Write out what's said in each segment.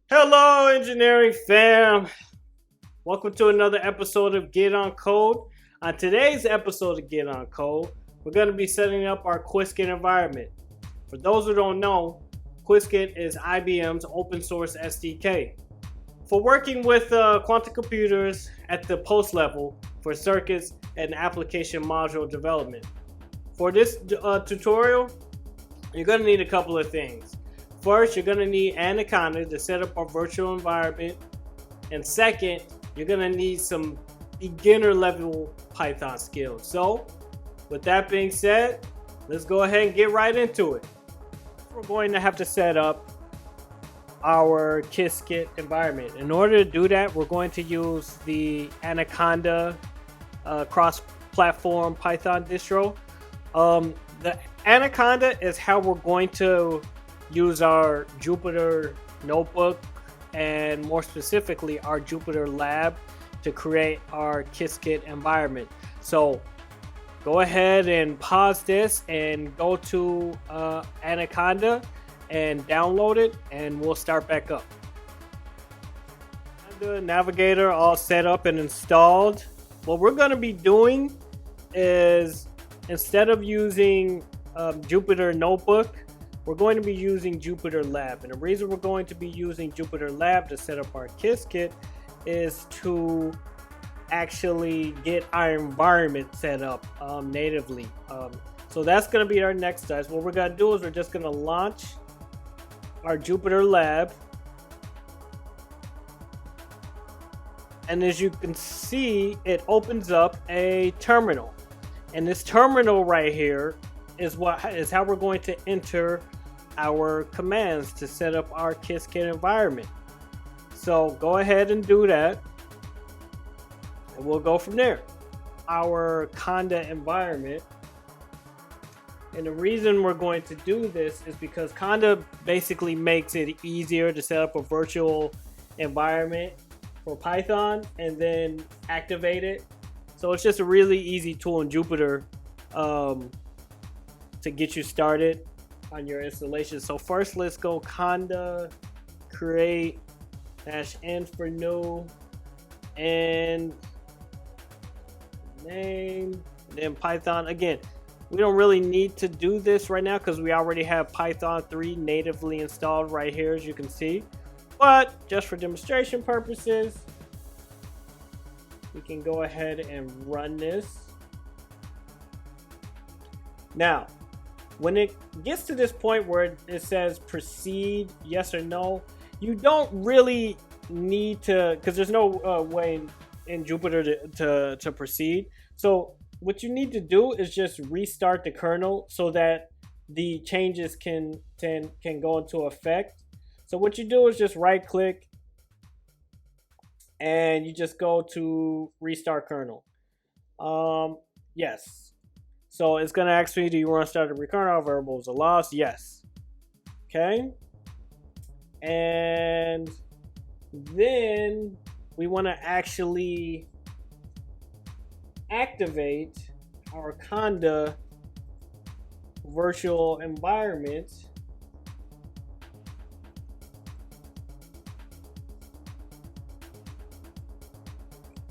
Hello, engineering fam. Welcome to another episode of Get on Code. On today's episode of Get on Code, we're going to be setting up our Qiskit environment. For those who don't know, Qiskit is IBM's open source SDK for working with quantum computers at the post level for circuits and application module development. For this tutorial, you're going to need a couple of things. First, you're going to need Anaconda to set up a virtual environment. And second, you're going to need some beginner level Python skills. So, with that being said, let's go ahead and get right into it. We're going to have to set up our Qiskit environment. In order to do that, we're going to use the Anaconda cross-platform Python distro. The Anaconda is how we're going to use our Jupyter notebook and more specifically our Jupyter lab to create our Qiskit environment. So go ahead and pause this and go to Anaconda and download it, and we'll start back up. The navigator all set up and installed. What we're going to be doing is, instead of using Jupyter notebook, we're going to be using Jupyter Lab. And the reason we're going to be using Jupyter Lab to set up our Qiskit is to actually get our environment set up natively. So that's going to be our next step. What we're going to do is we're just going to launch our Jupyter Lab. And as you can see, it opens up a terminal. And this terminal right here is how we're going to enter our commands to set up our Qiskit environment. So go ahead and do that, and we'll go from there. Our Conda environment, and the reason we're going to do this is because Conda basically makes it easier to set up a virtual environment for Python and then activate it. So it's just a really easy tool in Jupyter to get you started on your installation. So first, let's go Conda create -n for new and name, and then Python. Again, we don't really need to do this right now because we already have Python 3 natively installed right here, as you can see. But just for demonstration purposes, we can go ahead and run this. Now, when it gets to this point where it says proceed, yes or no, you don't really need to, because there's no way in Jupyter to proceed. So what you need to do is just restart the kernel so that the changes can go into effect. So what you do is just right click and you just go to restart kernel. Yes. So it's going to ask me, do you want to start a recurrent variables are lost? Yes. Okay. And then we want to actually activate our Conda virtual environment.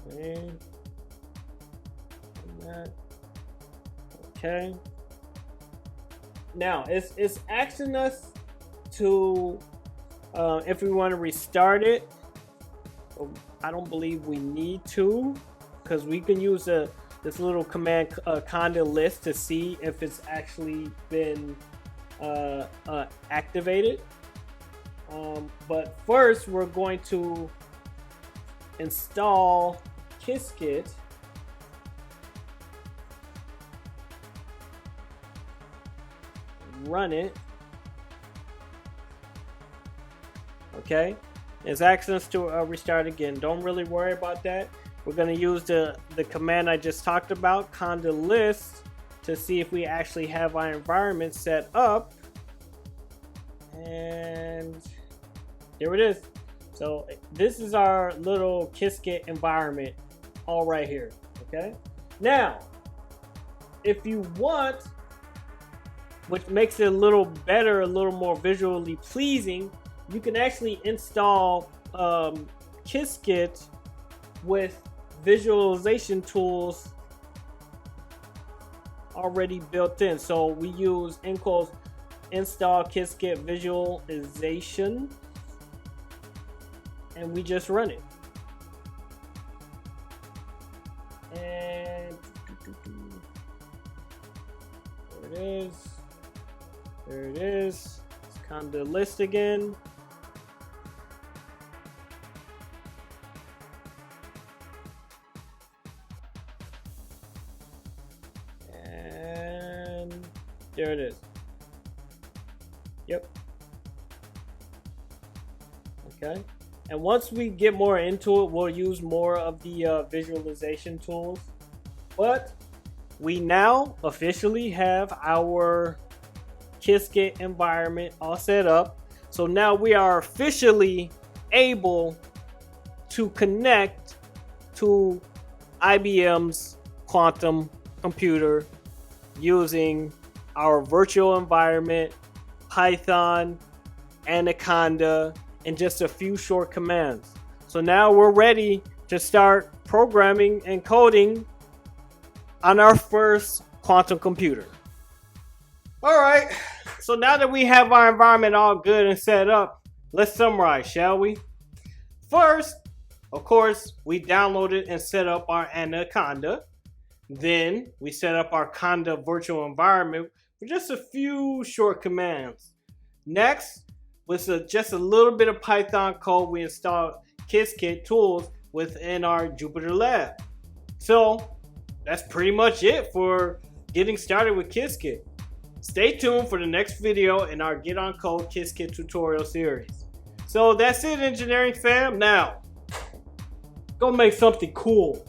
Okay. Okay. Now it's asking us to if we want to restart it. I don't believe we need to, because we can use this little command conda list to see if it's actually been activated. But first, we're going to install Qiskit. Run it. Okay, it's asking us to restart again. Don't really worry about that. We're going to use the command I just talked about, conda list, to see if we actually have our environment set up. And here it is. So this is our little Qiskit environment all right here. Okay, now if you want, which makes it a little better, a little more visually pleasing, you can actually install Qiskit with visualization tools already built in. So we use in quotes install Qiskit visualization, and we just run it. And there it is. There it is. It's kind of the list again. And there it is. Yep. Okay. And once we get more into it, we'll use more of the visualization tools. But we now officially have our Qiskit environment all set up. So now we are officially able to connect to IBM's quantum computer using our virtual environment, Python, Anaconda, and just a few short commands. So now we're ready to start programming and coding on our first quantum computer. All right, so now that we have our environment all good and set up, let's summarize, shall we? First, of course, we downloaded and set up our Anaconda. Then we set up our Conda virtual environment with just a few short commands. Next, with just a little bit of Python code, we installed Qiskit tools within our Jupyter lab. So that's pretty much it for getting started with Qiskit. Stay tuned for the next video in our Get on Code Qiskit tutorial series. So that's it, engineering fam. Now, go make something cool.